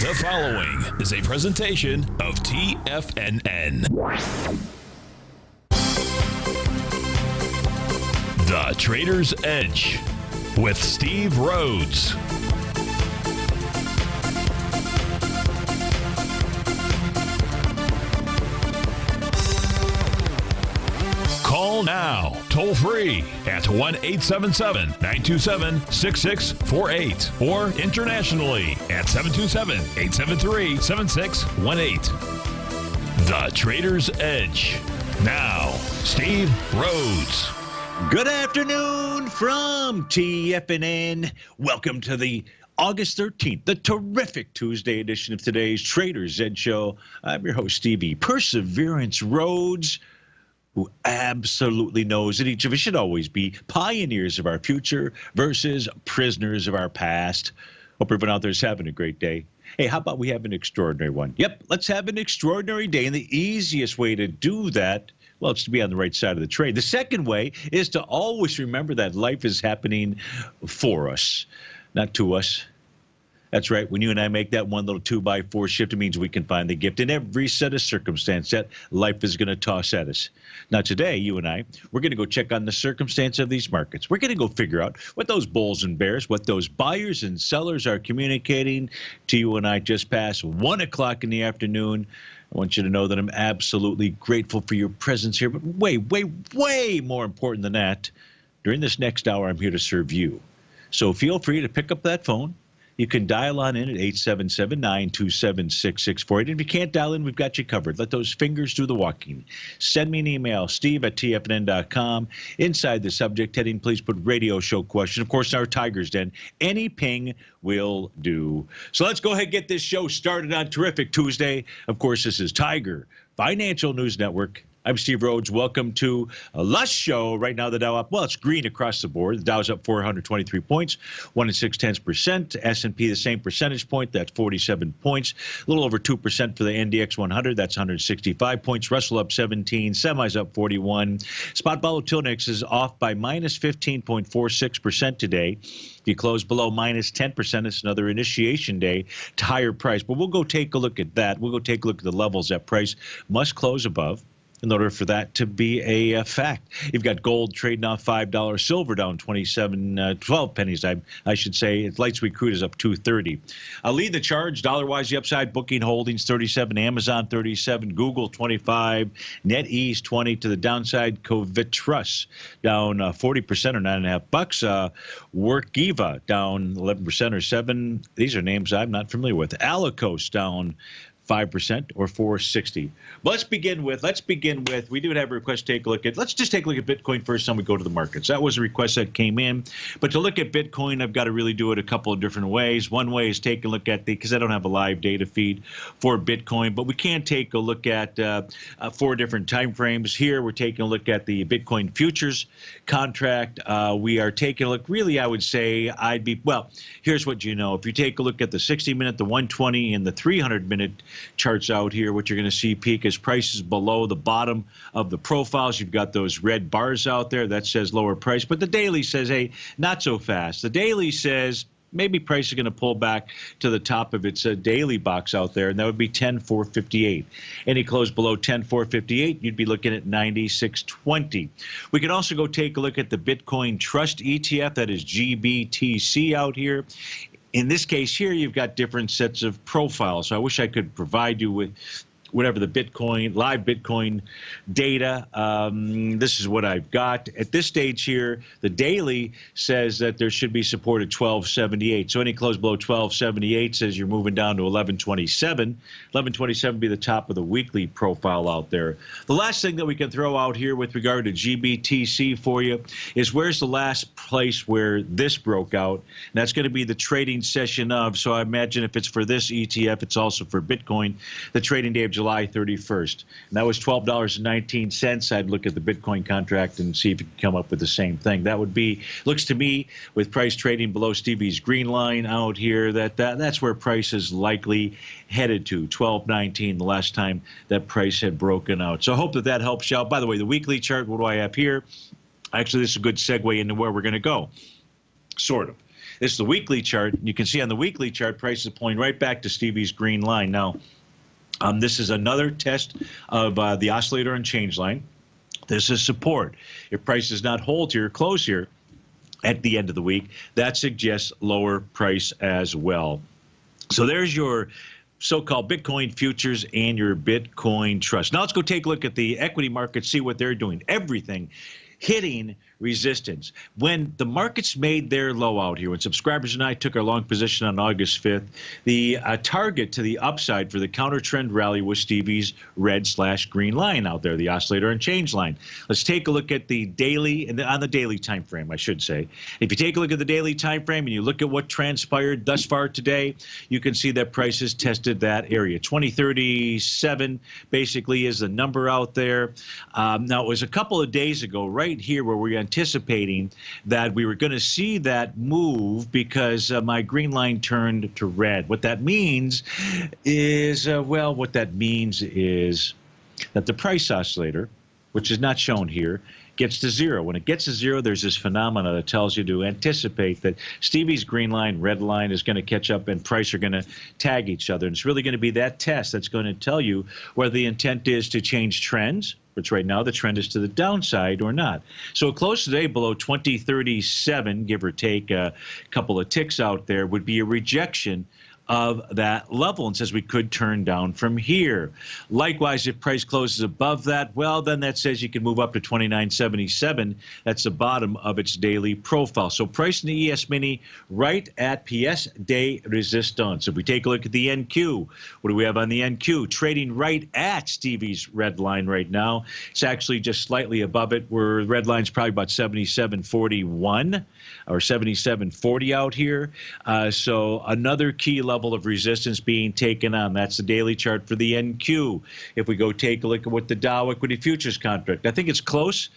The following is a presentation of TFNN. The Trader's Edge with Steve Rhodes. Call now, toll free at 1-877-927-6648 or internationally at 727-873-7618. The Trader's Edge. Now, Steve Rhodes. Good afternoon from TFNN. Welcome to the August 13th, the terrific Tuesday edition of today's Trader's Edge Show. I'm your host, Stevie Perseverance Rhodes, who absolutely knows that each of us should always be pioneers of our future versus prisoners of our past. Hope everyone out there is having a great day. Hey, how about we have an extraordinary one? Yep, let's have an extraordinary day. And the easiest way to do that, well, it's to be on the right side of the trade. The second way is to always remember that life is happening for us, not to us. That's right. When you and I make that one little 2x4 shift, it means we can find the gift in every set of circumstance that life is going to toss at us. Now, today, you and I, we're going to go check on the circumstance of these markets. We're going to go figure out what those bulls and bears, what those buyers and sellers are communicating to you and I just past 1 o'clock in the afternoon. I want you to know that I'm absolutely grateful for your presence here. But way, way, way more important than that, during this next hour, I'm here to serve you. So feel free to pick up that phone. You can dial on in at 877-927-6648. And if you can't dial in, we've got you covered. Let those fingers do the walking. Send me an email, steve@tfnn.com. Inside the subject heading, please put radio show question. Of course, our Tiger's Den. Any ping will do. So let's go ahead and get this show started on terrific Tuesday. Of course, this is Tiger Financial News Network. I'm Steve Rhodes. Welcome to a lush show. Right now, the Dow up. Well, it's green across the board. The Dow's up 423 points, 1 6/10%. S&P the same percentage point. That's 47 points. A little over 2% for the NDX 100. That's 165 points. Russell up 17. Semis up 41. Spot volatility index is off by minus 15.46% today. If you close below minus 10%, it's another initiation day to higher price. But we'll go take a look at that. We'll go take a look at the levels that price must close above in order for that to be a fact. You've got gold trading off $5, silver down 12 pennies, I should say. Light sweet crude is up 230. Lead the charge, dollar-wise, the upside, Booking Holdings 37, Amazon 37, Google 25, NetEase 20. To the downside, Covitrus down 40% or $9.50. Workiva down 11% or 7. These are names I'm not familiar with. Alicos down 5% or 460. Let's begin with, we do have a request to take a look at, let's just take a look at Bitcoin first, then we go to the markets. That was a request that came in. But to look at Bitcoin, I've got to really do it a couple of different ways. One way is take a look at because I don't have a live data feed for Bitcoin, but we can take a look at 4 different time frames. Here, we're taking a look at the Bitcoin futures contract. We are taking a look, really, I would say, well, here's what you know. If you take a look at the 60-minute, the 120, and the 300-minute charts out here, what you're going to see peak is prices below the bottom of the profiles. You've got those red bars out there that says lower price, but the daily says, hey, not so fast. The daily says maybe price is going to pull back to the top of its daily box out there, and that would be 10,458. Any close below 10,458, you'd be looking at 96.20. We can also go take a look at the Bitcoin Trust ETF, that is GBTC out here. In this case here, you've got different sets of profiles. So I wish I could provide you with whatever the Bitcoin, live Bitcoin data. This is what I've got. At this stage here, the daily says that there should be support at 1278. So any close below 1278 says you're moving down to 1127. 1127 be the top of the weekly profile out there. The last thing that we can throw out here with regard to GBTC for you is where's the last place where this broke out? And that's going to be the trading session of, so I imagine if it's for this ETF, it's also for Bitcoin, the trading day of July 31st. And that was $12.19. I'd look at the Bitcoin contract and see if you can come up with the same thing. That would be, looks to me, with price trading below Stevie's green line out here, that's where price is likely headed to, $12.19, the last time that price had broken out. So I hope that that helps you out. By the way, the weekly chart, what do I have here? Actually, this is a good segue into where we're going to go, sort of. This is the weekly chart. You can see on the weekly chart, price is pulling right back to Stevie's green line. Now, this is another test of the oscillator and change line. This is support. If price does not hold here, close here at the end of the week, that suggests lower price as well. So there's your so-called Bitcoin futures and your Bitcoin trust. Now let's go take a look at the equity market, see what they're doing. Everything hitting resistance. When the markets made their low out here, when subscribers and I took our long position on August 5th, the target to the upside for the counter trend rally was Stevie's red/green line out there, the oscillator and change line. Let's take a look at the daily, and on the daily time frame, I should say. If you take a look at the daily time frame and you look at what transpired thus far today, you can see that prices tested that area. 2037 basically is the number out there. Now, it was a couple of days ago, right here, where we anticipating that we were going to see that move because my green line turned to red. What that means is, what that means is that the price oscillator, which is not shown here, gets to zero. When it gets to zero, there's this phenomena that tells you to anticipate that Stevie's green line, red line is going to catch up and price are going to tag each other. And it's really going to be that test that's going to tell you whether the intent is to change trends, which right now the trend is to the downside, or not. So close today below 2037, give or take a couple of ticks out there, would be a rejection of that level and says we could turn down from here. Likewise, if price closes above that, well, then that says you can move up to 29.77. That's the bottom of its daily profile. So price in the ES Mini right at PS day resistance. If we take a look at the NQ, what do we have on the NQ? Trading right at Stevie's red line right now. It's actually just slightly above it, where the red line's probably about 77.41 or 77.40 out here. So another key level of resistance being taken on. That's the daily chart for the NQ. If we go take a look at what the Dow Equity Futures contract, I think it's close.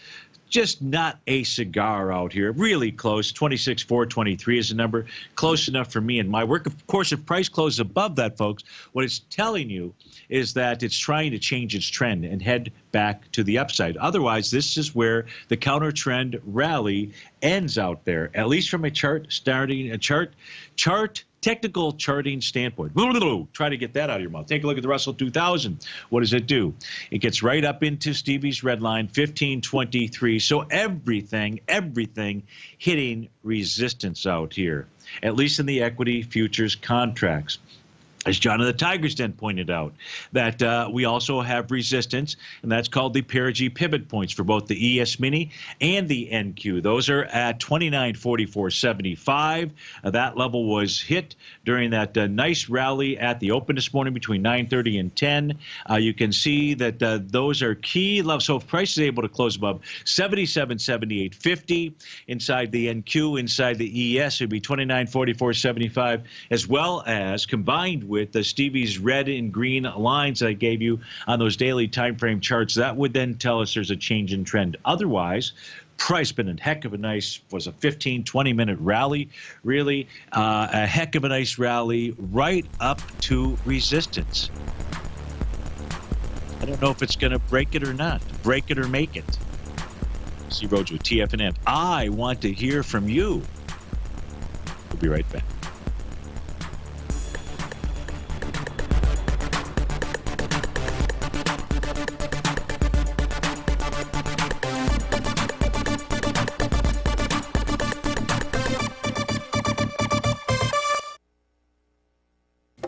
Just not a cigar out here. Really close. 26,423 is the number. Close enough for me and my work. Of course, if price closes above that, folks, what it's telling you is that it's trying to change its trend and head back to the upside. Otherwise, this is where the counter trend rally ends out there, at least from a technical charting standpoint. Try to get that out of your mouth. Take a look at the Russell 2000. What does it do? It gets right up into Stevie's red line, 1523. So everything hitting resistance out here, at least in the equity futures contracts. As John of the Tiger's Den pointed out, that we also have resistance, and that's called the Perigee pivot points for both the ES Mini and the NQ. Those are at 29.4475. That level was hit during that nice rally at the open this morning between 9:30 and 10. You can see that those are key levels. So if price is able to close above 77.7850 inside the NQ, inside the ES, it would be 29.4475, as well as combined with the Stevie's red and green lines I gave you on those daily time frame charts. That would then tell us there's a change in trend. Otherwise, price been a heck of a nice, was a 15-20 minute rally, really a heck of a nice rally right up to resistance. I don't know if it's going to break it or not, break it or make it. See Rhodes with TFNN. I want to hear from you. We'll be right back.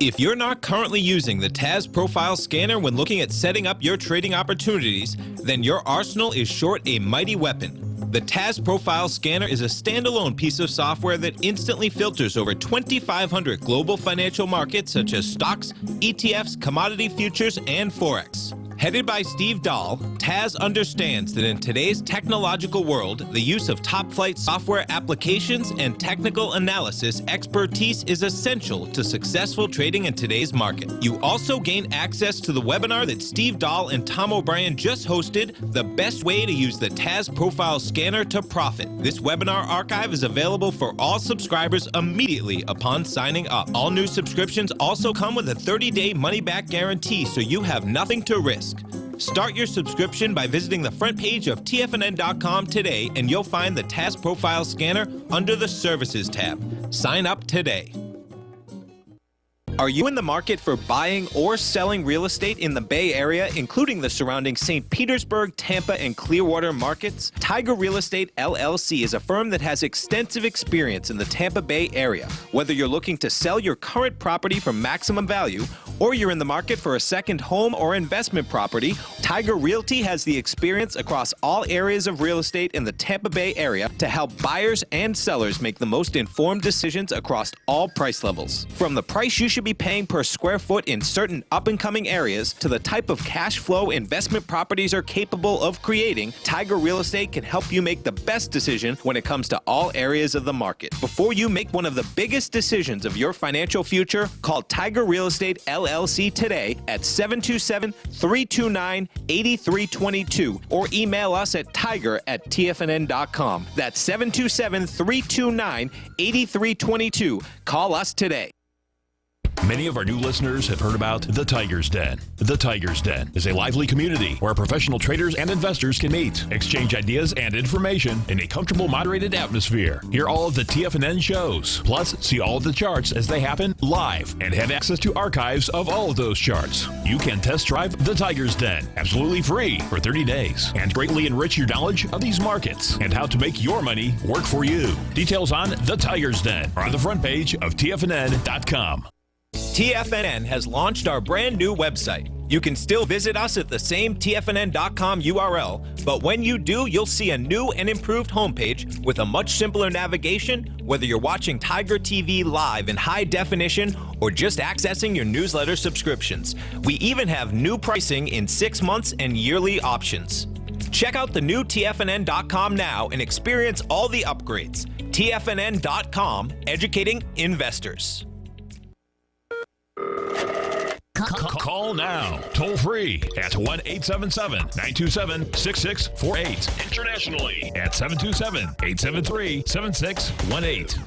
If you're not currently using the TAS Profile Scanner when looking at setting up your trading opportunities, then your arsenal is short a mighty weapon. The TAS Profile Scanner is a standalone piece of software that instantly filters over 2,500 global financial markets such as stocks, ETFs, commodity futures, and Forex. Headed by Steve Dahl, TAS understands that in today's technological world, the use of top-flight software applications and technical analysis expertise is essential to successful trading in today's market. You also gain access to the webinar that Steve Dahl and Tom O'Brien just hosted, The Best Way to Use the TAS Profile Scanner to Profit. This webinar archive is available for all subscribers immediately upon signing up. All new subscriptions also come with a 30-day money-back guarantee, so you have nothing to risk. Start your subscription by visiting the front page of TFNN.com today, and you'll find the TAS Profile Scanner under the Services tab. Sign up today. Are you in the market for buying or selling real estate in the Bay Area, including the surrounding St. Petersburg, Tampa, and Clearwater markets? Tiger Real Estate LLC is a firm that has extensive experience in the Tampa Bay area. Whether you're looking to sell your current property for maximum value, or you're in the market for a second home or investment property, Tiger Realty has the experience across all areas of real estate in the Tampa Bay area to help buyers and sellers make the most informed decisions across all price levels. From the price you should be paying per square foot in certain up-and-coming areas to the type of cash flow investment properties are capable of creating, Tiger Real Estate can help you make the best decision when it comes to all areas of the market. Before you make one of the biggest decisions of your financial future, call Tiger Real Estate LLC today at 727-329-8322 or email us at tiger@tfnn.com. That's 727-329-8322. Call us today. Many of our new listeners have heard about The Tiger's Den. The Tiger's Den is a lively community where professional traders and investors can meet, exchange ideas and information in a comfortable, moderated atmosphere. Hear all of the TFNN shows, plus see all of the charts as they happen live and have access to archives of all of those charts. You can test drive The Tiger's Den absolutely free for 30 days and greatly enrich your knowledge of these markets and how to make your money work for you. Details on The Tiger's Den are on the front page of TFNN.com. TFNN has launched our brand new website. You can still visit us at the same TFNN.com URL, but when you do, you'll see a new and improved homepage with a much simpler navigation, whether you're watching Tiger TV live in high definition or just accessing your newsletter subscriptions. We even have new pricing in 6 months and yearly options. Check out the new TFNN.com now and experience all the upgrades. TFNN.com, educating investors. Call now, toll free at 1-877-927-6648. Internationally at 727-873-7618.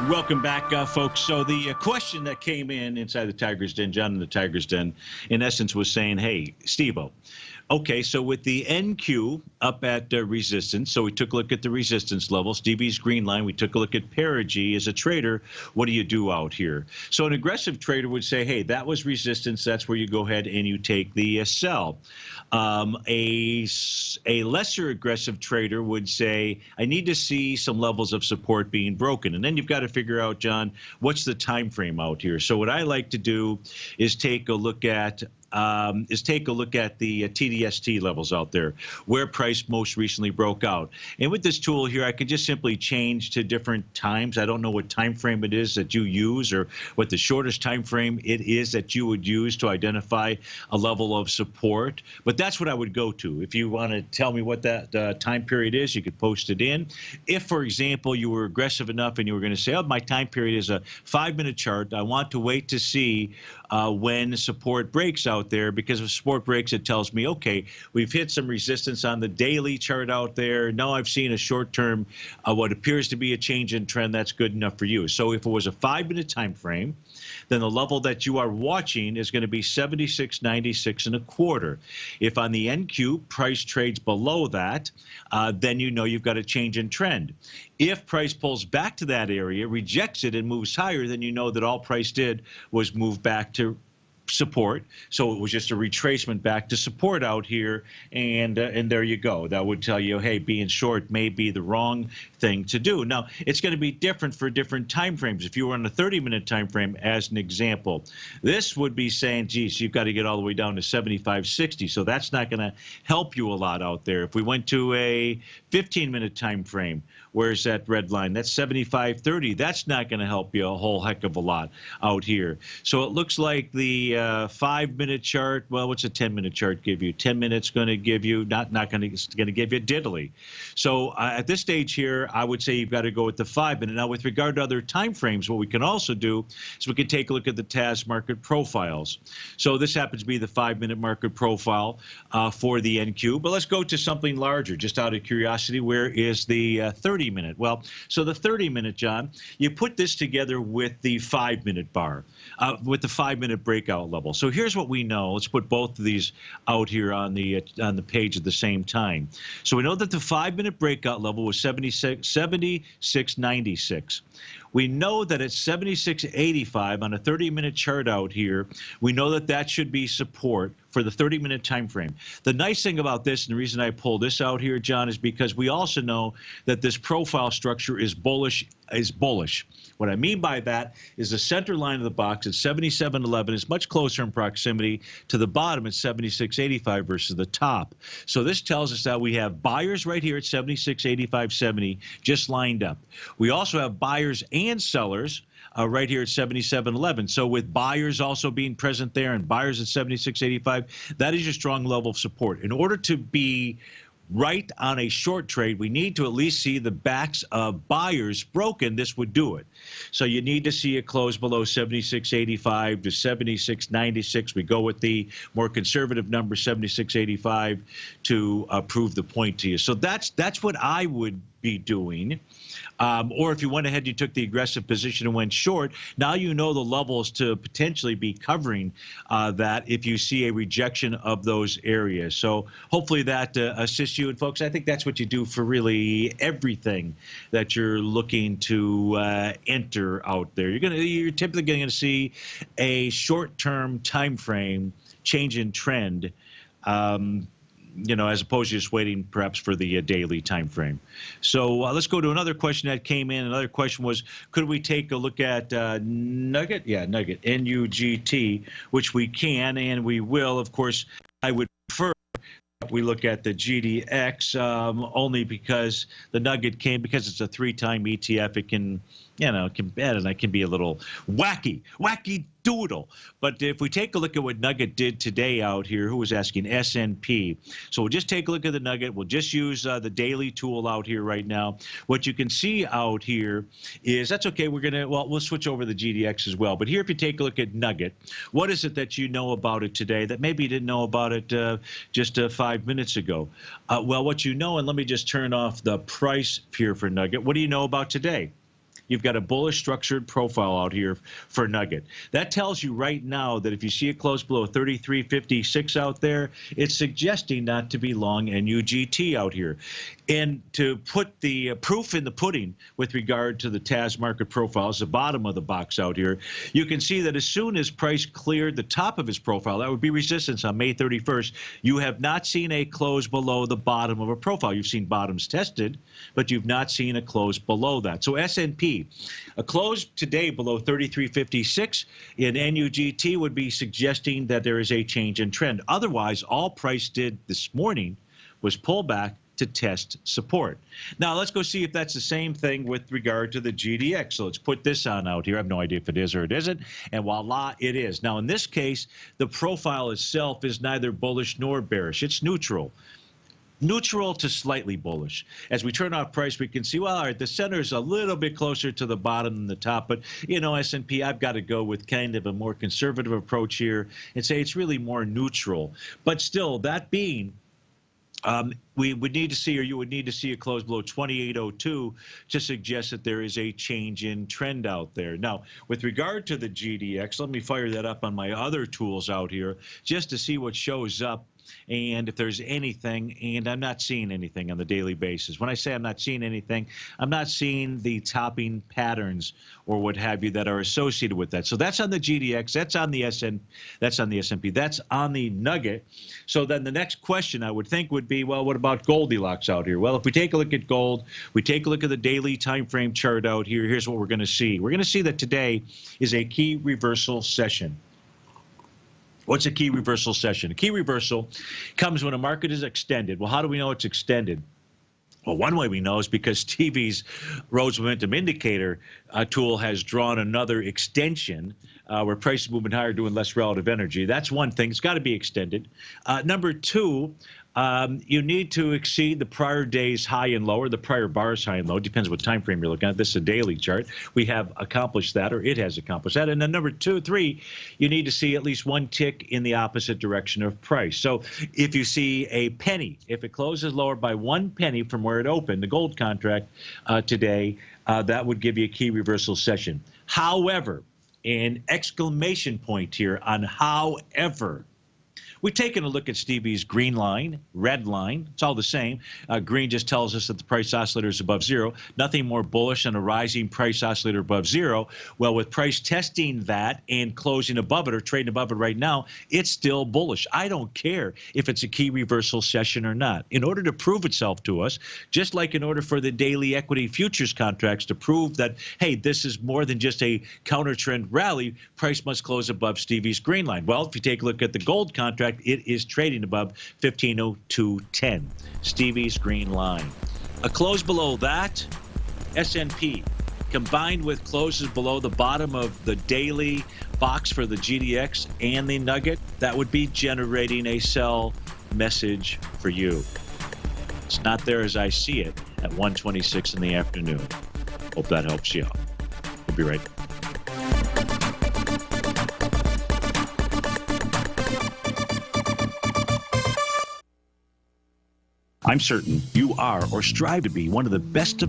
Welcome back, folks. So the question that came in inside the Tiger's Den, John in the Tiger's Den, in essence was saying, hey, Steve-O, okay, so with the NQ up at resistance, so we took a look at the resistance level, Stevie's green line, we took a look at perigee. As a trader, what do you do out here? So an aggressive trader would say, hey, that was resistance. That's where you go ahead and you take the sell. A lesser aggressive trader would say, I need to see some levels of support being broken. And then you've got to figure out, John, what's the time frame out here? So what I like to do is take a look at the TDST levels out there, where price most recently broke out. And with this tool here, I can just simply change to different times. I don't know what time frame it is that you use or what the shortest time frame it is that you would use to identify a level of support. But that's what I would go to. If you want to tell me what that time period is, you could post it in. If, for example, you were aggressive enough and you were going to say, oh, my time period is a 5-minute chart, I want to wait to see when support breaks out there, because if support breaks, it tells me, okay, we've hit some resistance on the daily chart out there. Now I've seen a short-term, what appears to be a change in trend. That's good enough for you. So if it was a 5-minute time frame, then the level that you are watching is going to be 76.96 and a quarter. If on the NQ price trades below that, then you know you've got a change in trend. If price pulls back to that area, rejects it, and moves higher, then you know that all price did was move back to support. So it was just a retracement back to support out here, and there you go. That would tell you, hey, being short may be the wrong thing to do. Now, it's going to be different for different time frames. If you were on a 30-minute time frame, as an example, this would be saying, geez, you've got to get all the way down to 75.60. So that's not going to help you a lot out there. If we went to a 15-minute time frame, where's that red line? That's 75.30. That's not going to help you a whole heck of a lot out here. So it looks like the 5-minute chart, well, what's a 10-minute chart give you? 10 minutes going to give you, not going to give you diddly. So at this stage here, I would say you've got to go with the 5-minute. Now, with regard to other time frames, what we can also do is we can take a look at the TAS market profiles. So this happens to be the 5-minute market profile for the NQ. But let's go to something larger, just out of curiosity. Where is the 30-minute? Well, so the 30-minute, John, you put this together with the 5-minute bar, with the 5-minute breakout level. So here's what we know. Let's put both of these out here on the page at the same time. So we know that the 5-minute breakout level was 76.96. We know that at 76.85 on a 30-minute chart out here, we know that that should be support for the 30-minute time frame. The nice thing about this, and the reason I pull this out here, John, is because we also know that this profile structure is bullish. What I mean by that is the center line of the box at 77.11 is much closer in proximity to the bottom at 76.85 versus the top. So this tells us that we have buyers right here at 76.85.70 just lined up. We also have buyers and sellers right here at 77.11. So with buyers also being present there and buyers at 76.85, that is your strong level of support. In order to be right on a short trade, we need to at least see the backs of buyers broken. This would do it. So you need to see it close below 76.85 to 76.96. We go with the more conservative number, 76.85, to prove the point to you. So that's what I would be doing. Or if you went ahead, you took the aggressive position and went short, now you know the levels to potentially be covering that if you see a rejection of those areas. So hopefully that assists you. And folks, I think that's what you do for really everything that you're looking to enter out there. You're typically going to see a short-term time frame change in trend. As opposed to just waiting perhaps for the daily time frame. So let's go to another question that came in. Another question was, could we take a look at Nugget? Yeah, Nugget, NUGT, which we can and we will. Of course, I would prefer we look at the GDX only because the Nugget because it's a 3-time ETF. It can, it can be a little wacky doodle. But if we take a look at what Nugget did today out here, who was asking S&P. So we'll just take a look at the Nugget. We'll just use the daily tool out here right now. What you can see out here is, that's okay, we'll switch over the GDX as well. But here, if you take a look at Nugget, what is it that you know about it today that maybe you didn't know about it just 5 minutes ago? Well, what you know, and let me just turn off the price here for Nugget. What do you know about today? You've got a bullish structured profile out here for Nugget. That tells you right now that if you see it close below 33.56 out there, it's suggesting not to be long NUGT out here. And to put the proof in the pudding with regard to the TAS market profiles, the bottom of the box out here, you can see that as soon as price cleared the top of his profile, that would be resistance on May 31st, you have not seen a close below the bottom of a profile. You've seen bottoms tested, but you've not seen a close below that. So S&P, a close today below 33.56 in NUGT would be suggesting that there is a change in trend. Otherwise, all price did this morning was pull back to test support. Now, let's go see if that's the same thing with regard to the GDX. So let's put this on out here. I have no idea if it is or it isn't. And voila, it is. Now, in this case, the profile itself is neither bullish nor bearish. It's neutral. Neutral to slightly bullish. As we turn off price, we can see, well, all right, the center is a little bit closer to the bottom than the top, but, S&P, I've got to go with kind of a more conservative approach here and say it's really more neutral. But still, that being, we would need to see, or you would need to see it close below 28.02 to suggest that there is a change in trend out there. Now, with regard to the GDX, let me fire that up on my other tools out here just to see what shows up and if there's anything, and I'm not seeing anything on the daily basis. When I say I'm not seeing anything, I'm not seeing the topping patterns or what have you that are associated with that. So that's on the GDX, that's on the S&P, that's on the Nugget. So then the next question I would think would be, well, what about Goldilocks out here? Well, if we take a look at gold, we take a look at the daily time frame chart out here, here's what we're going to see. We're going to see that today is a key reversal session. What's a key reversal session? A key reversal comes when a market is extended. Well, how do we know it's extended? Well, one way we know is because Stevie's Rhodes Momentum Indicator tool has drawn another extension where prices moving higher, doing less relative energy. That's one thing. It's got to be extended. Number two, you need to exceed the prior day's high and low, or the prior bar's high and low. Depends what time frame you're looking at. This is a daily chart. We have accomplished that, or it has accomplished that. And then number three, you need to see at least one tick in the opposite direction of price. So if you see a penny, if it closes lower by 1 penny from where it opened, the gold contract today, that would give you a key reversal session. However, an exclamation point here on however. We've taken a look at Stevie's green line, red line. It's all the same. Green just tells us that the price oscillator is above zero. Nothing more bullish than a rising price oscillator above zero. Well, with price testing that and closing above it or trading above it right now, it's still bullish. I don't care if it's a key reversal session or not. In order to prove itself to us, just like in order for the daily equity futures contracts to prove that, hey, this is more than just a counter trend rally, price must close above Stevie's green line. Well, if you take a look at the gold contract, it is trading above 1502.10, Stevie's green line. A close below that, S&P, combined with closes below the bottom of the daily box for the GDX and the nugget, that would be generating a sell message for you. It's not there as I see it at 1:26 in the afternoon. Hope that helps you out. We'll be right back. I'm certain you are or strive to be one of the best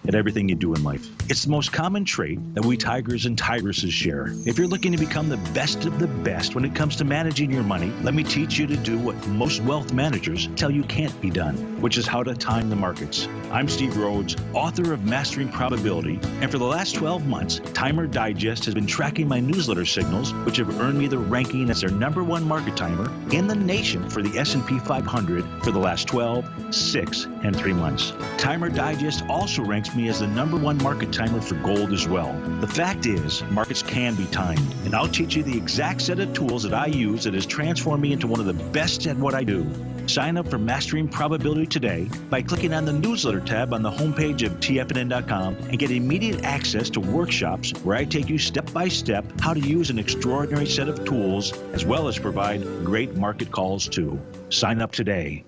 at everything you do in life. It's the most common trait that we tigers and tigresses share. If you're looking to become the best of the best when it comes to managing your money, let me teach you to do what most wealth managers tell you can't be done, which is how to time the markets. I'm Steve Rhodes, author of Mastering Probability, and for the last 12 months, Timer Digest has been tracking my newsletter signals, which have earned me the ranking as their #1 market timer in the nation for the S&P 500 for the last 12, 6, and 3 months. Timer Digest also ranks me as the #1 market timer for gold as well. The fact is, markets can be timed, and I'll teach you the exact set of tools that I use that has transformed me into one of the best at what I do. Sign up for Mastering Probability today by clicking on the newsletter tab on the homepage of TFNN.com and get immediate access to workshops where I take you step by step how to use an extraordinary set of tools, as well as provide great market calls too. Sign up today.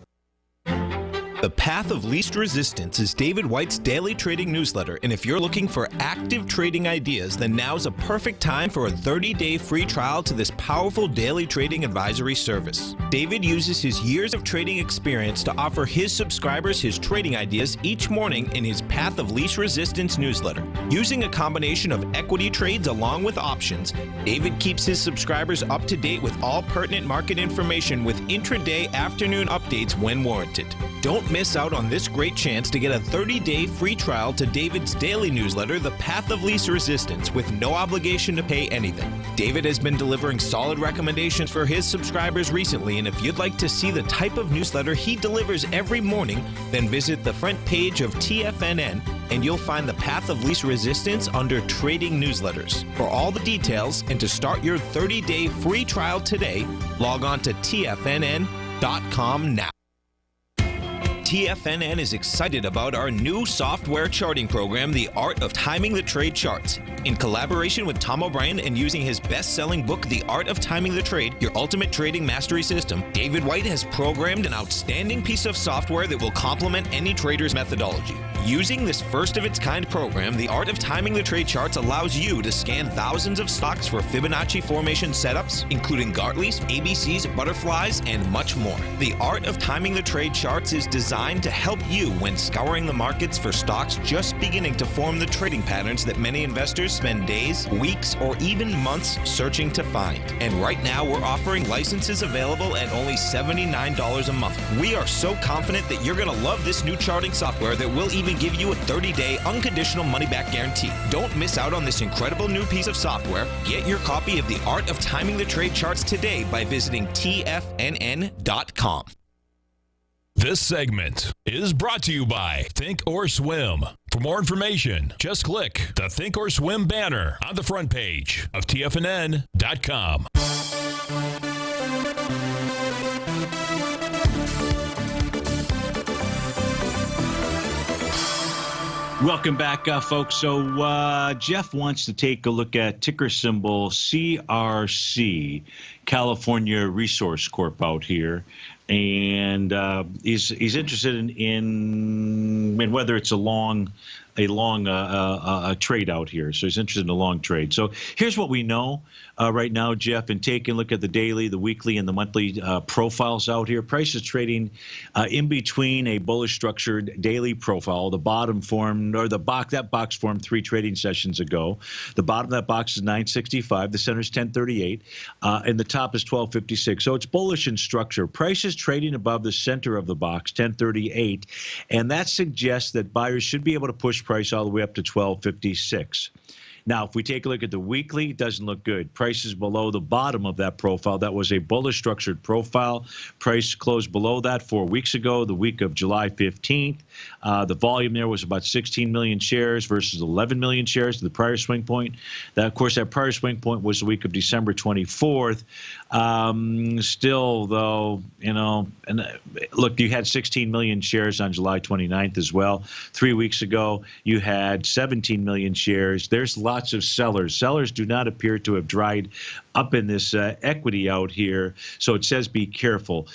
The Path of Least Resistance is David White's daily trading newsletter, and if you're looking for active trading ideas, then now's a perfect time for a 30-day free trial to this powerful daily trading advisory service. David uses his years of trading experience to offer his subscribers his trading ideas each morning in his Path of Least Resistance newsletter. Using a combination of equity trades along with options, David keeps his subscribers up to date with all pertinent market information with intraday afternoon updates when warranted. Don't miss out on this great chance to get a 30-day free trial to David's daily newsletter, The Path of Least Resistance, with no obligation to pay anything. David has been delivering solid recommendations for his subscribers recently, and if you'd like to see the type of newsletter he delivers every morning, then visit the front page of TFNN and you'll find The Path of Least Resistance under Trading Newsletters. For all the details and to start your 30-day free trial today, log on to TFNN.com now. TFNN is excited about our new software charting program, The Art of Timing the Trade Charts. In collaboration with Tom O'Brien and using his best-selling book, The Art of Timing the Trade, Your Ultimate Trading Mastery System, David White has programmed an outstanding piece of software that will complement any trader's methodology. Using this first-of-its-kind program, The Art of Timing the Trade Charts allows you to scan thousands of stocks for Fibonacci formation setups, including Gartley's, ABC's, butterflies, and much more. The Art of Timing the Trade Charts is designed to help you when scouring the markets for stocks just beginning to form the trading patterns that many investors spend days, weeks, or even months searching to find. And right now, we're offering licenses available at only $79 a month. We are so confident that you're going to love this new charting software that will even give you a 30-day unconditional money-back guarantee. Don't miss out on this incredible new piece of software. Get your copy of The Art of Timing the Trade Charts today by visiting TFNN.com. This segment is brought to you by Think or Swim. For more information, just click the Think or Swim banner on the front page of TFNN.com. Welcome back, folks. So Jeff wants to take a look at ticker symbol CRC, California Resource Corp out here. And he's interested in whether it's a long trade out here. So he's interested in a long trade. So here's what we know right now, Jeff, and take a look at the daily, the weekly, and the monthly profiles out here. Price is trading in between a bullish structured daily profile. The bottom formed, or that box formed 3 trading sessions ago. The bottom of that box is 965. The center is 1038, and the top is 1256. So it's bullish in structure. Price is trading above the center of the box, 1038, and that suggests that buyers should be able to push price all the way up to 1256. Now, if we take a look at the weekly, it doesn't look good. Price is below the bottom of that profile. That was a bullish structured profile. Price closed below that 4 weeks ago, the week of July 15th. The volume there was about 16 million shares versus 11 million shares to the prior swing point. Of course, that prior swing point was the week of December 24th. Still, though, and look, you had 16 million shares on July 29th as well. 3 weeks ago, you had 17 million shares. There's lots of sellers. Sellers do not appear to have dried up in this equity out here, so it says be careful.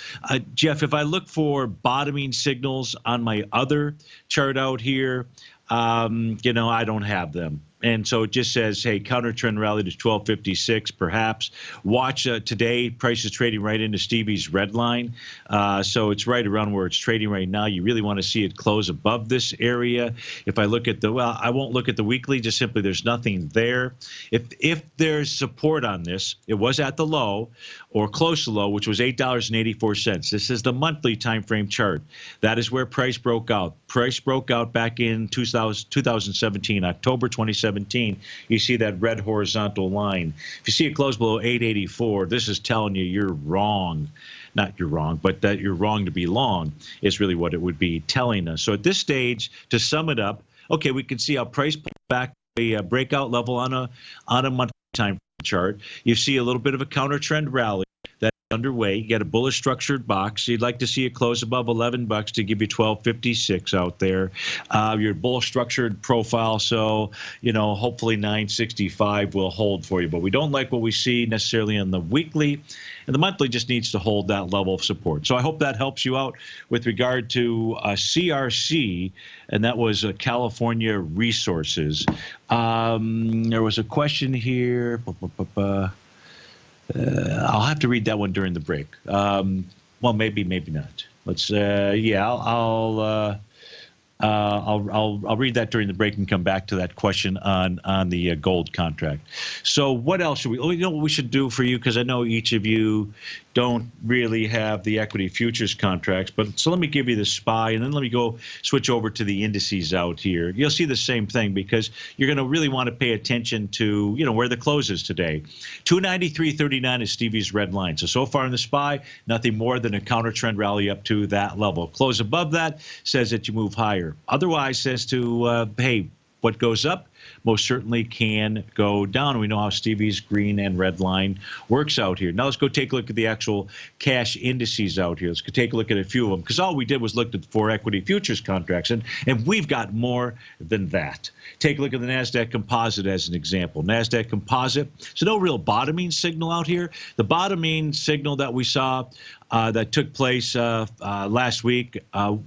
Jeff, if I look for bottoming signals on my other chart out here, I don't have them. And so it just says, hey, counter trend rally to 1256, perhaps. Watch today, price is trading right into Stevie's red line. So it's right around where it's trading right now. You really want to see it close above this area. If I look at I won't look at the weekly, just simply there's nothing there. If there's support on this, it was at the low or close to low, which was $8.84. This is the monthly time frame chart. That is where price broke out. Price broke out back in 2017, October 2017. You see that red horizontal line. If you see it close below 884, this is telling you you're wrong. Not you're wrong, but that you're wrong to be long is really what it would be telling us. So at this stage, to sum it up, okay, we can see how price pulled back a breakout level on a monthly time chart. You see a little bit of a counter trend rally that's underway. You get a bullish structured box. You'd like to see it close above $11 to give you 1256 out there. Your bullish structured profile, so hopefully 965 will hold for you. But we don't like what we see necessarily in the weekly, and the monthly just needs to hold that level of support. So I hope that helps you out with regard to CRC, and that was California Resources. There was a question here. I'll have to read that one during the break. Well, maybe not. Let's. I'll read that during the break and come back to that question on the gold contract. So what else should we? Oh, what we should do for you, because I know each of you don't really have the equity futures contracts, but so let me give you the SPY, and then let me go switch over to the indices out here. You'll see the same thing, because you're going to really want to pay attention to where the close is today. 293.39 is Stevie's red line. So far in the SPY, nothing more than a counter trend rally up to that level. Close above that says that you move higher. Otherwise says to hey, what goes up most certainly can go down. We know how Stevie's green and red line works out here. Now let's go take a look at the actual cash indices out here. Let's go take a look at a few of them, because all we did was look at 4 equity futures contracts, and we've got more than that. Take a look at the NASDAQ Composite as an example. NASDAQ Composite, so no real bottoming signal out here. The bottoming signal that we saw that took place last week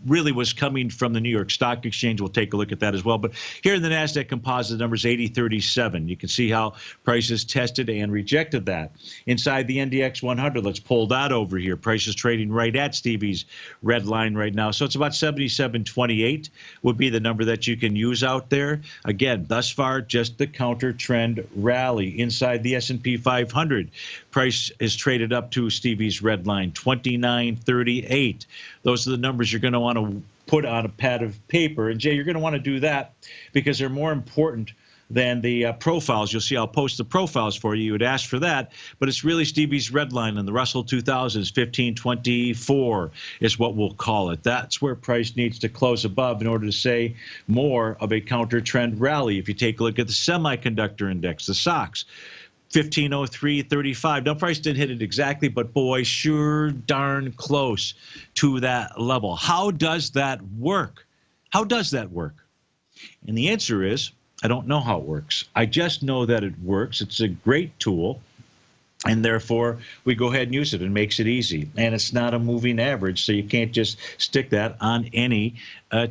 really was coming from the New York Stock Exchange. We'll take a look at that as well. But here in the NASDAQ Composite, the number is 8037. You can see how prices tested and rejected that. Inside the NDX 100, let's pull that over here. Prices trading right at Stevie's red line right now. So it's about 77.28 would be the number that you can use out there. Again, thus far, just the counter trend rally. Inside the S&P 500, price is traded up to Stevie's red line, 29.38. Those are the numbers you're going to want to put on a pad of paper. And Jay, you're going to want to do that because they're more important than the profiles. You'll see I'll post the profiles for you. You would ask for that, but it's really Stevie's red line, and the Russell 2000 is 1524 is what we'll call it. That's where price needs to close above in order to say more of a counter trend rally. If you take a look at the semiconductor index, the SOX, 1503.35. Now, price didn't hit it exactly, but boy, sure darn close to that level. How does that work? How does that work? And the answer is, I don't know how it works. I just know that it works. It's a great tool. And therefore, we go ahead and use it. It makes it easy. And it's not a moving average, so you can't just stick that on any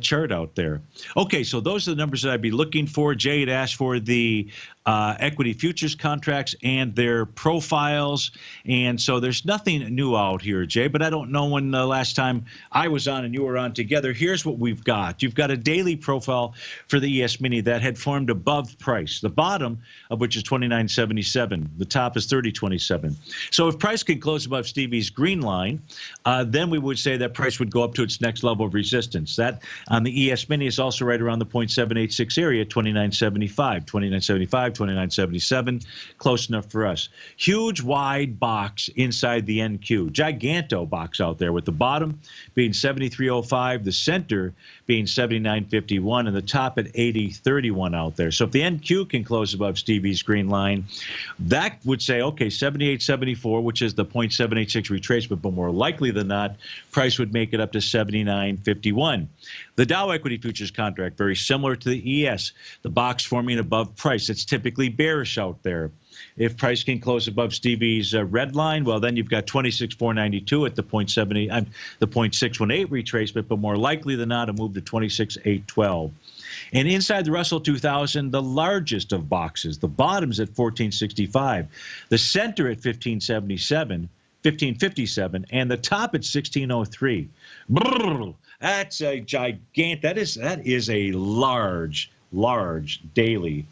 chart out there. Okay, so those are the numbers that I'd be looking for. Jay had asked for the equity futures contracts and their profiles. And so there's nothing new out here, Jay, but I don't know when the last time I was on and you were on together. Here's what we've got. You've got a daily profile for the ES Mini that had formed above price, the bottom of which is 29.77. The top is 30.27. So if price can close above Stevie's green line, then we would say that price would go up to its next level of resistance. That on the ES Mini is also right around the 0.786 area, 29.75, 29.75, 29.77, close enough for us. Huge wide box inside the NQ, giganto box out there with the bottom being 73.05, the center being 79.51, and the top at 80.31 out there. So if the NQ can close above Stevie's green line, that would say, okay, 78.74, which is the 0.786 retracement, but more likely than not, price would make it up to 79.51. The Dow equity futures contract, very similar to the ES, the box forming above price. It's typically bearish out there. If price can close above Stevie's red line, well, then you've got 26.492 at the 0.78, the 0.618 retracement, but more likely than not, a move to 26.812. And inside the Russell 2000, the largest of boxes, the bottom's at 1465, the center at 1557, and the top at 1603. Brrr, that's a gigantic. That is a large daily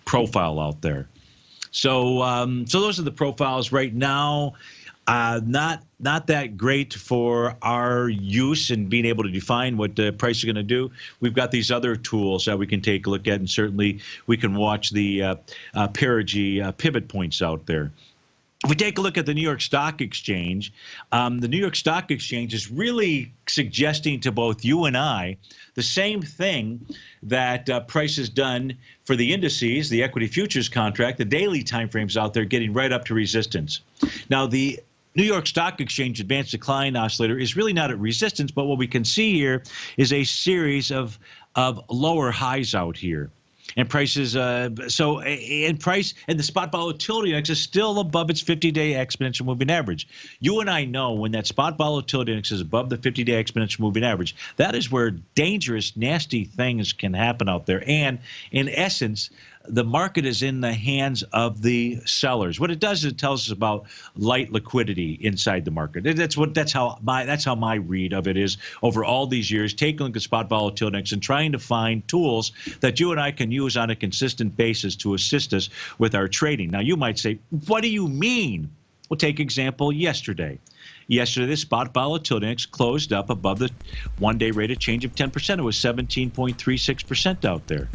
profile out there. So so those are the profiles right now. Not that great for our use and being able to define what the price is going to do. We've got these other tools that we can take a look at, and certainly we can watch the Perigee pivot points out there. If we take a look at the New York Stock Exchange, the New York Stock Exchange is really suggesting to both you and I the same thing that price has done for the indices, the equity futures contract, the daily timeframes out there getting right up to resistance. Now, the New York Stock Exchange advanced decline oscillator is really not at resistance, but what we can see here is a series of lower highs out here. And prices, price and the spot volatility index is still above its 50-day exponential moving average. You and I know when that spot volatility index is above the 50-day exponential moving average, that is where dangerous, nasty things can happen out there. And in essence, the market is in the hands of the sellers. What it does is it tells us about light liquidity inside the market. That's how my read of it is over all these years, taking a look at spot volatility index and trying to find tools that you and I can use on a consistent basis to assist us with our trading. Now, you might say, what do you mean? We'll take example yesterday. Yesterday, the spot volatility index closed up above the one-day rate of change of 10%. It was 17.36% out there.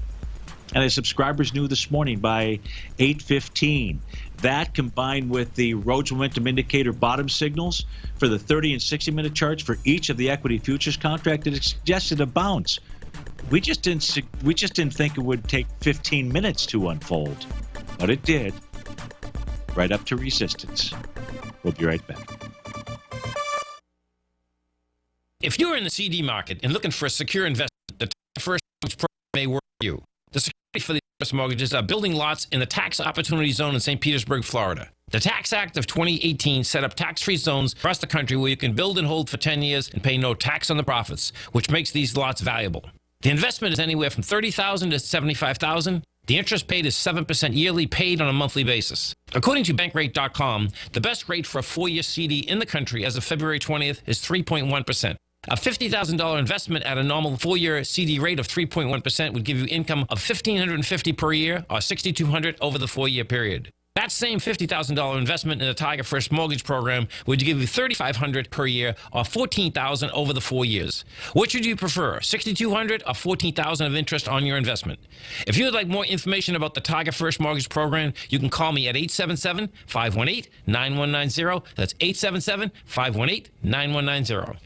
And as subscribers knew this morning by 8:15, that combined with the Rhodes Momentum Indicator bottom signals for the 30 and 60-minute charts for each of the equity futures contract, it suggested a bounce. We just didn't think it would take 15 minutes to unfold, but it did, right up to resistance. We'll be right back. If you're in the CD market and looking for a secure investment, the First Mortgage program may work for you. The security for the first mortgages are building lots in the tax opportunity zone in St. Petersburg, Florida. The Tax Act of 2018 set up tax-free zones across the country where you can build and hold for 10 years and pay no tax on the profits, which makes these lots valuable. The investment is anywhere from $30,000 to $75,000. The interest paid is 7% yearly, paid on a monthly basis. According to Bankrate.com, the best rate for a 4-year CD in the country as of February 20th is 3.1%. A $50,000 investment at a normal 4-year CD rate of 3.1% would give you income of $1,550 per year or $6,200 over the 4-year period. That same $50,000 investment in the Tiger First Mortgage program would give you $3,500 per year or $14,000 over the 4 years. Which would you prefer, $6,200 or $14,000 of interest on your investment? If you would like more information about the Tiger First Mortgage program, you can call me at 877-518-9190. That's 877-518-9190.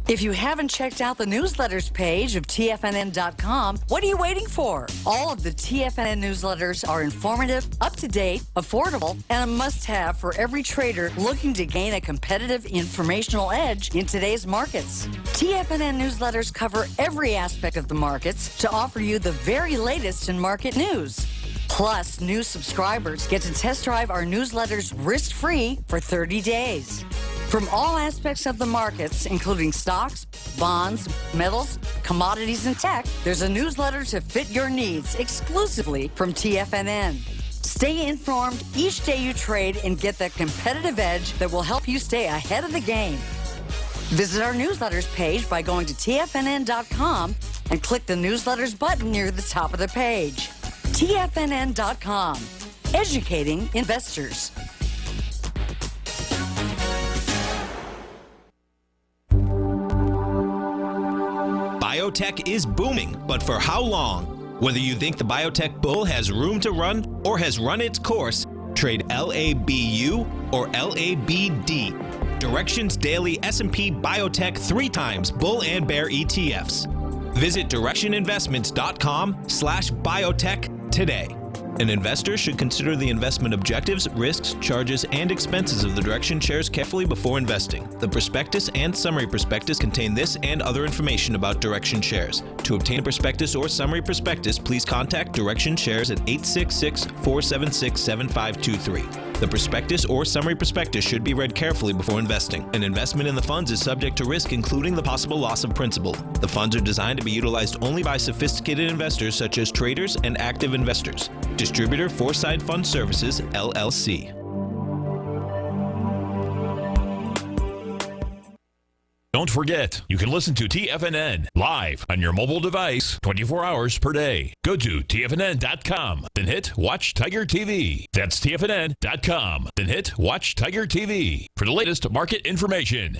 If you haven't checked out the newsletters page of TFNN.com, what are you waiting for? All of the TFNN newsletters are informative, up-to-date, affordable, and a must-have for every trader looking to gain a competitive informational edge in today's markets. TFNN newsletters cover every aspect of the markets to offer you the very latest in market news. Plus, new subscribers get to test drive our newsletters risk-free for 30 days. From all aspects of the markets, including stocks, bonds, metals, commodities, and tech, there's a newsletter to fit your needs exclusively from TFNN. Stay informed each day you trade and get that competitive edge that will help you stay ahead of the game. Visit our newsletters page by going to TFNN.com and click the newsletters button near the top of the page. TFNN.com, educating investors. Biotech is booming, but for how long? Whether you think the biotech bull has room to run or has run its course, trade LABU or LABD. Direction's daily S&P Biotech 3 times bull and bear ETFs. Visit directioninvestments.com/biotech today. An investor should consider the investment objectives, risks, charges, and expenses of the Direction shares carefully before investing. The prospectus and summary prospectus contain this and other information about Direction shares. To obtain a prospectus or summary prospectus, please contact Direction shares at 866-476-7523. The prospectus or summary prospectus should be read carefully before investing. An investment in the funds is subject to risk, including the possible loss of principal. The funds are designed to be utilized only by sophisticated investors such as traders and active investors. Distributor Foreside Fund Services, LLC. Don't forget, you can listen to TFNN live on your mobile device 24 hours per day. Go to TFNN.com, then hit Watch Tiger TV. That's TFNN.com, then hit Watch Tiger TV for the latest market information.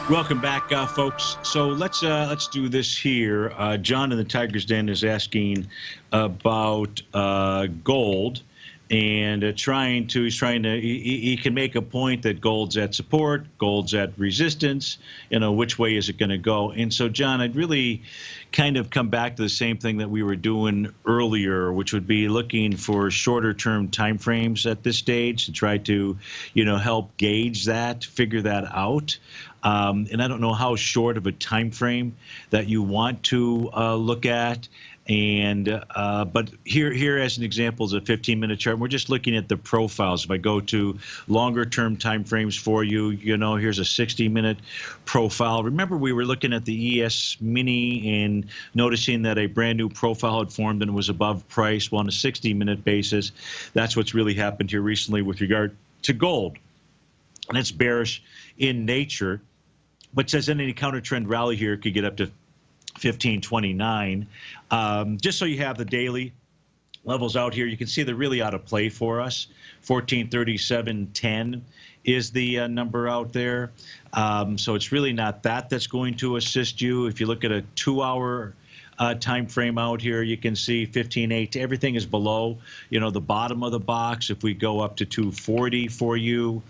Welcome back, folks. So let's do this here. John in the Tiger's Den is asking about gold, and he's trying to he can make a point that gold's at support, gold's at resistance. Which way is it going to go? And so, John, I'd really kind of come back to the same thing that we were doing earlier, which would be looking for shorter term time frames at this stage to try to help gauge that, figure that out. And I don't know how short of a time frame that you want to look at. And but here as an example is a 15-minute chart. We're just looking at the profiles. If I go to longer term time frames for you, here's a 60-minute profile. Remember, we were looking at the ES Mini and noticing that a brand new profile had formed and it was above price. Well, on a 60-minute basis, that's what's really happened here recently with regard to gold. And it's bearish in nature, but says any counter trend rally here could get up to 1529. Just so you have the daily levels out here, you can see they're really out of play for us. 1437.10 is the number out there. So it's really not that's going to assist you. If you look at a 2-hour time frame out here, you can see 15.8. Everything is below, the bottom of the box. If we go up to 240 for you,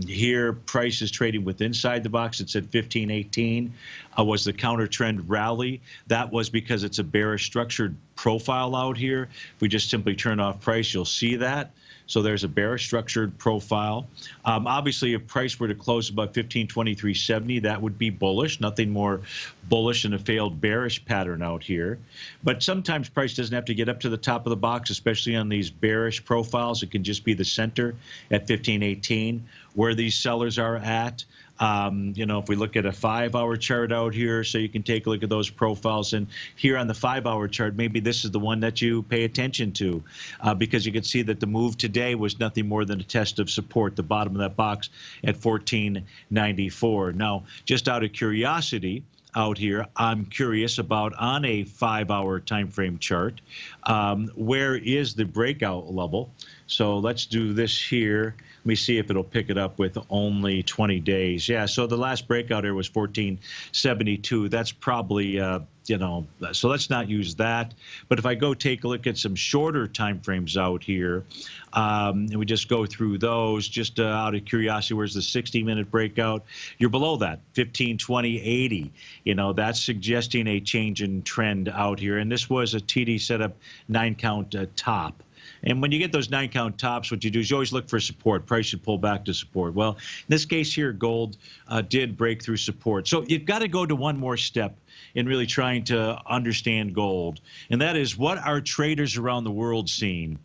here price is trading with inside the box. It's at 15.18. Was the counter trend rally? That was because it's a bearish structured profile out here. If we just simply turn off price, you'll see that. So there's a bearish structured profile. Obviously, if price were to close above 1523.70, that would be bullish. Nothing more bullish than a failed bearish pattern out here. But sometimes price doesn't have to get up to the top of the box, especially on these bearish profiles. It can just be the center at 1518 where these sellers are at. If we look at a 5-hour chart out here, so you can take a look at those profiles. And here on the 5-hour chart, maybe this is the one that you pay attention to because you can see that the move today was nothing more than a test of support, the bottom of that box at 1494. Now, just out of curiosity, out here, I'm curious about on a 5-hour time frame chart, where is the breakout level So let's do this here. Let me see if it'll pick it up with only 20 days. Yeah, so the last breakout here was 1472. That's probably, so let's not use that. But if I go take a look at some shorter time frames out here, and we just go through those, just out of curiosity, where's the 60-minute breakout? You're below that, 15, 20, 80. That's suggesting a change in trend out here. And this was a TD setup 9-count top. And when you get those 9-count tops, what you do is you always look for support. Price should pull back to support. Well, in this case here, gold did break through support. So you've got to go to one more step in really trying to understand gold. And that is, what are traders around the world seeing?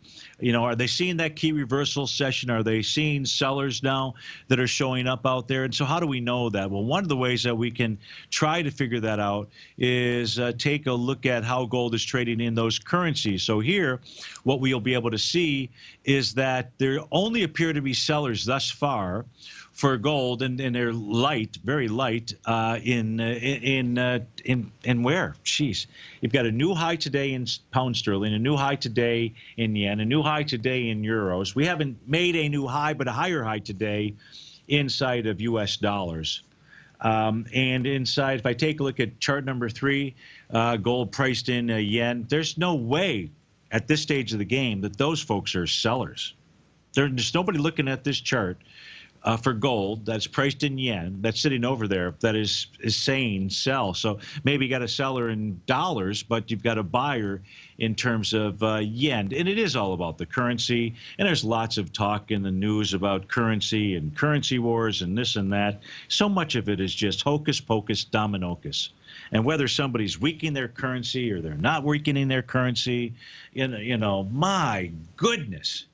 Are they seeing that key reversal session? Are they seeing sellers now that are showing up out there? And so how do we know that? Well, one of the ways that we can try to figure that out is take a look at how gold is trading in those currencies. So here, what we'll be able to see is that there only appear to be sellers thus far for gold, and they're light, very light, in where? Jeez. You've got a new high today in pound sterling, a new high today in yen, a new high today in euros. We haven't made a new high, but a higher high today inside of U.S. dollars. And inside, if I take a look at chart number 3, gold priced in yen, there's no way at this stage of the game that those folks are sellers. There's nobody looking at this chart for gold that's priced in yen, that's sitting over there, that is saying sell. So maybe you got a seller in dollars, but you've got a buyer in terms of yen. And it is all about the currency. And there's lots of talk in the news about currency and currency wars and this and that. So much of it is just hocus pocus dominocus. And whether somebody's weakening their currency or they're not weakening their currency, my goodness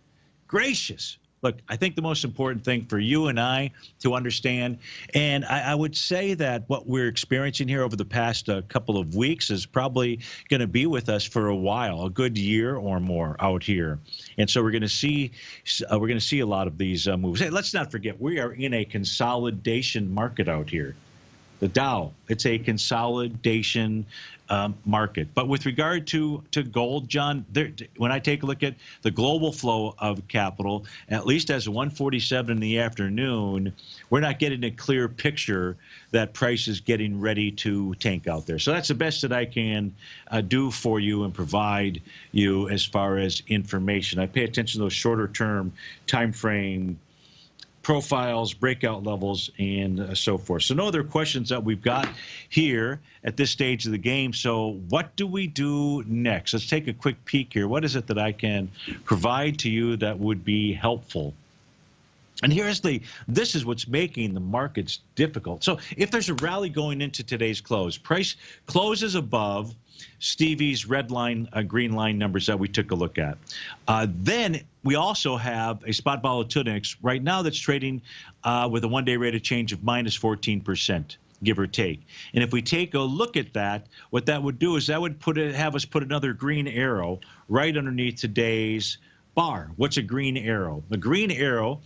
gracious. Look, I think the most important thing for you and I to understand, and I would say that what we're experiencing here over the past couple of weeks is probably going to be with us for a while, a good year or more out here. And so we're going to see a lot of these moves. Hey, let's not forget, we are in a consolidation market out here. The Dow, it's a consolidation market. But with regard to gold, John, when I take a look at the global flow of capital, at least as 1:47 in the afternoon, we're not getting a clear picture that price is getting ready to tank out there. So that's the best that I can do for you and provide you as far as information. I pay attention to those shorter term time frame profiles, breakout levels, and so forth. So no other questions that we've got here at this stage of the game. So what do we do next? Let's take a quick peek here. What is it that I can provide to you that would be helpful? And this is what's making the markets difficult. So if there's a rally going into today's close, price closes above Stevie's red line, green line numbers that we took a look at. Then we also have a spot volatility index right now that's trading with a one-day rate of change of minus 14%. Give or take. And if we take a look at that, what that would do is that would have us put another green arrow right underneath today's bar. What's a green arrow? The green arrow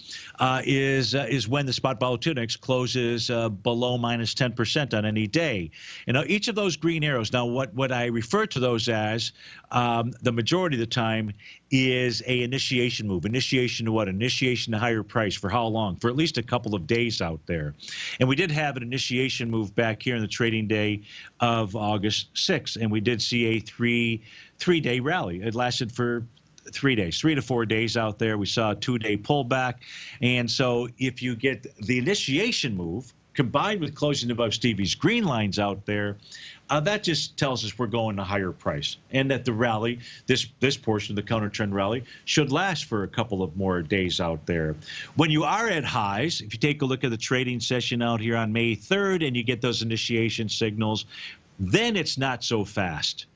is when the spot volatility index closes below minus 10% on any day. And now each of those green arrows, now what I refer to those as the majority of the time is a initiation move. Initiation to what? Initiation to higher price. For how long? For at least a couple of days out there. And we did have an initiation move back here in the trading day of August 6th, and we did see a three-day rally. It lasted for 3 days, 3 to 4 days out there. We saw a 2-day pullback. And so if you get the initiation move combined with closing above Stevie's green lines out there, that just tells us we're going to higher price and that the rally, this portion of the counter trend rally, should last for a couple of more days out there. When you are at highs, if you take a look at the trading session out here on May 3rd and you get those initiation signals, then it's not so fast.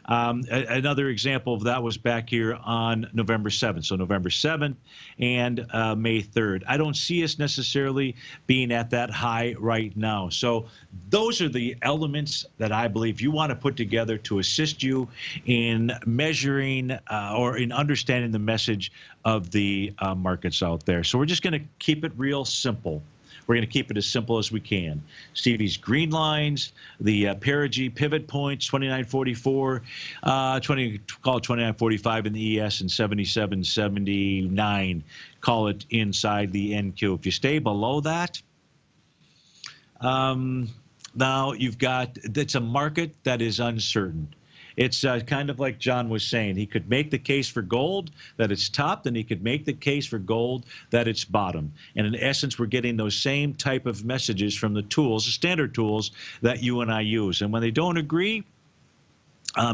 Another example of that was back here on November 7th. So November 7th and May 3rd. I don't see us necessarily being at that high right now. So those are the elements that I believe you want to put together to assist you in measuring or in understanding the message of the markets out there. So we're just going to keep it real simple. We're going to keep it as simple as we can. Stevie's green lines, the perigee pivot points, 2944, call it 2945 in the ES, and 7779, call it inside the NQ. If you stay below that, now you've got, it's a market that is uncertain. It's kind of like John was saying. He could make the case for gold that it's topped, and he could make the case for gold that it's bottom. And in essence, we're getting those same type of messages from the tools, the standard tools that you and I use. And when they don't agree,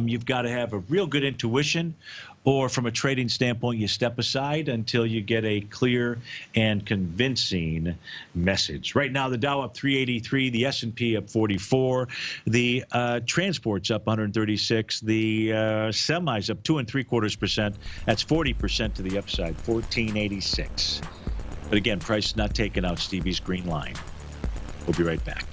you've got to have a real good intuition, or from a trading standpoint, you step aside until you get a clear and convincing message. Right now, the Dow up 383, the S&P up 44, the transport's up 136, the semis up 2 3/4%. That's 40% to the upside, 1486. But again, price is not taking out Stevie's green line. We'll be right back.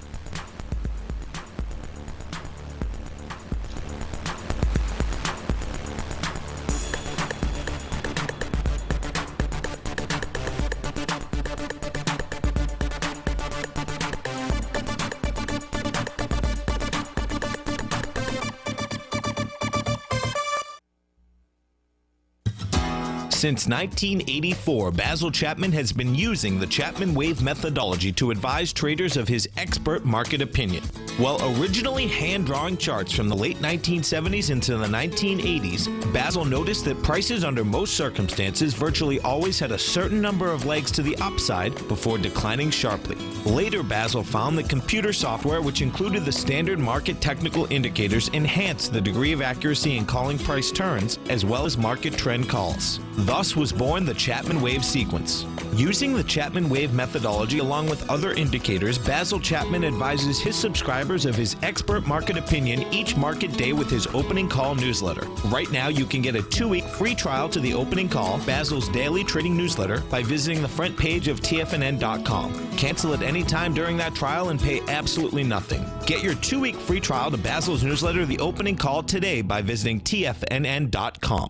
Since 1984, Basil Chapman has been using the Chapman Wave methodology to advise traders of his expert market opinion. While originally hand-drawing charts from the late 1970s into the 1980s, Basil noticed that prices under most circumstances virtually always had a certain number of legs to the upside before declining sharply. Later, Basil found that computer software, which included the standard market technical indicators, enhanced the degree of accuracy in calling price turns as well as market trend calls. Thus was born the Chapman Wave sequence. Using the Chapman Wave methodology along with other indicators, Basil Chapman advises his subscribers of his expert market opinion each market day with his opening call newsletter. Right now, you can get a 2-week free trial to the opening call, Basil's daily trading newsletter, by visiting the front page of TFNN.com. Cancel at any time during that trial and pay absolutely nothing. Get your 2-week free trial to Basil's newsletter, The Opening Call, today by visiting TFNN.com.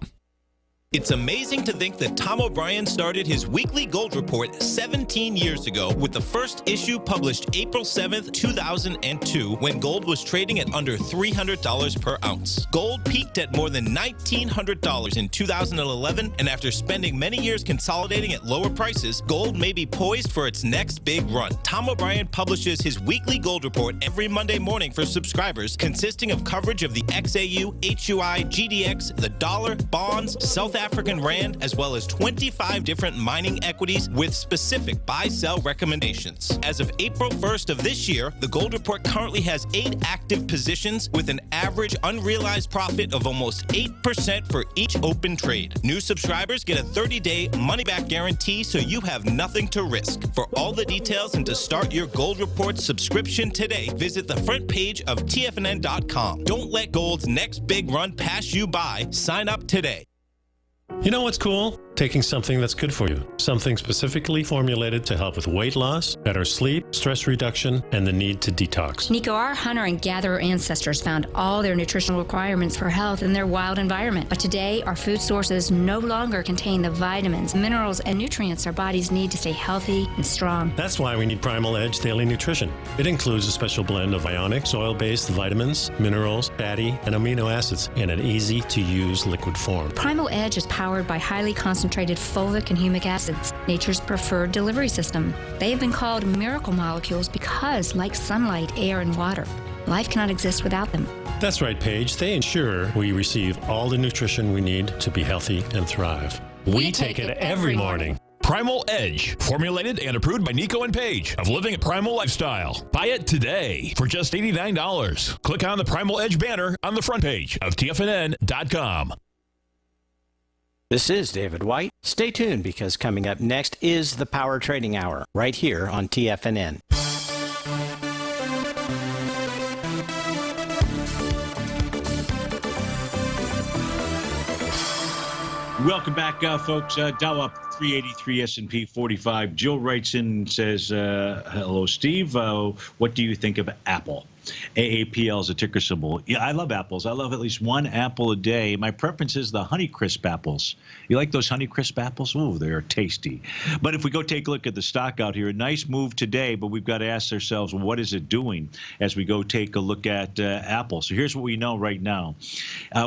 It's amazing to think that Tom O'Brien started his weekly gold report 17 years ago, with the first issue published April 7th, 2002, when gold was trading at under $300 per ounce. Gold peaked at more than $1,900 in 2011, and after spending many years consolidating at lower prices, gold may be poised for its next big run. Tom O'Brien publishes his weekly gold report every Monday morning for subscribers, consisting of coverage of the XAU, HUI, GDX, the dollar, bonds, South African Rand, as well as 25 different mining equities with specific buy-sell recommendations. As of April 1st of this year, the gold report currently has 8 active positions with an average unrealized profit of almost 8% for each open trade. New subscribers get a 30-day money-back guarantee, so you have nothing to risk. For all the details and to start your gold report subscription today, visit the front page of TFNN.com. Don't let gold's next big run pass you by. Sign up today. You know what's cool? Taking something that's good for you. Something specifically formulated to help with weight loss, better sleep, stress reduction, and the need to detox. Nico, our hunter and gatherer ancestors found all their nutritional requirements for health in their wild environment. But today, our food sources no longer contain the vitamins, minerals, and nutrients our bodies need to stay healthy and strong. That's why we need Primal Edge Daily Nutrition. It includes a special blend of ionic, soil-based vitamins, minerals, fatty, and amino acids in an easy-to-use liquid form. Primal Edge is powered by highly concentrated fulvic and humic acids, nature's preferred delivery system. They have been called miracle molecules because, like sunlight, air, and water, life cannot exist without them. That's right, Paige. They ensure we receive all the nutrition we need to be healthy and thrive. We take it every morning. Primal Edge, formulated and approved by Nico and Paige of Living a Primal Lifestyle. Buy it today for just $89. Click on the Primal Edge banner on the front page of TFNN.com. This is David White. Stay tuned, because coming up next is the Power Trading Hour right here on TFNN. Welcome back, folks. Dow up 383, S&P 45. Jill writes in and says, hello, Steve. What do you think of Apple? AAPL is a ticker symbol. Yeah, I love apples. I love at least one apple a day. My preference is the Honeycrisp apples. You like those Honeycrisp apples? Ooh, they're tasty. But if we go take a look at the stock out here, a nice move today, but we've got to ask ourselves, well, what is it doing as we go take a look at Apple? So here's what we know right now.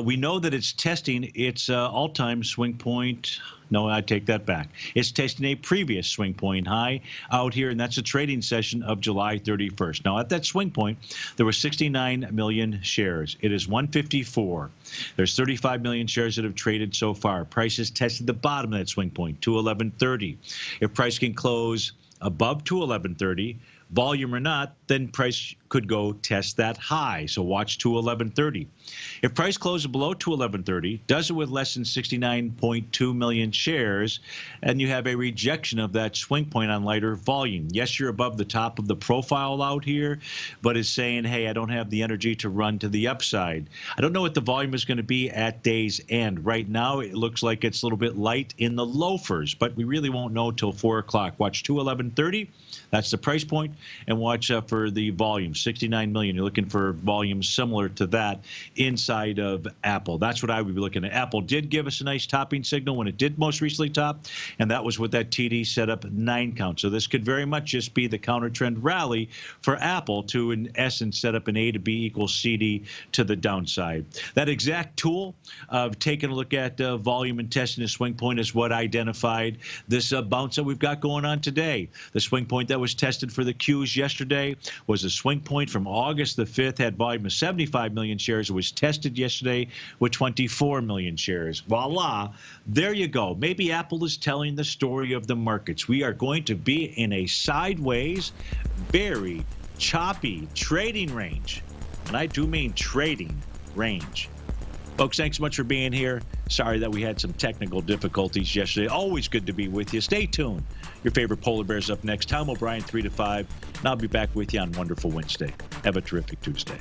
We know that it's testing its all-time swing point. No, I take that back. It's testing a previous swing point high out here, and that's a trading session of July 31st. Now, at that swing point, there were 69 million shares. It is 154. There's 35 million shares that have traded so far. Price has tested the bottom of that swing point, 211.30. If price can close above 211.30, volume or not, then price could go test that high. So watch 211.30. If price closes below 211.30, does it with less than 69.2 million shares, and you have a rejection of that swing point on lighter volume. Yes, you're above the top of the profile out here, but it's saying, hey, I don't have the energy to run to the upside. I don't know what the volume is going to be at day's end. Right now, it looks like it's a little bit light in the loafers, but we really won't know till 4 o'clock. Watch 211.30. That's the price point. And watch for the volume, 69 million. You're looking for volume similar to that inside of Apple. That's what I would be looking at. Apple did give us a nice topping signal when it did most recently top, and that was with that TD setup 9 count. So this could very much just be the counter trend rally for Apple to, in essence, set up an A to B equals CD to the downside. That exact tool of taking a look at volume and testing a swing point is what identified this bounce that we've got going on today. The swing point that was tested for the Qs yesterday was a swing point from August the 5th, had volume of 75 million shares. It was tested yesterday with 24 million shares. Voila, there you go. Maybe Apple is telling the story of the markets. We are going to be in a sideways, very choppy trading range. And I do mean trading range. Folks, thanks so much for being here. Sorry that we had some technical difficulties yesterday. Always good to be with you. Stay tuned. Your favorite Polar Bears up next. Tom O'Brien, 3 to 5. And I'll be back with you on Wonderful Wednesday. Have a terrific Tuesday.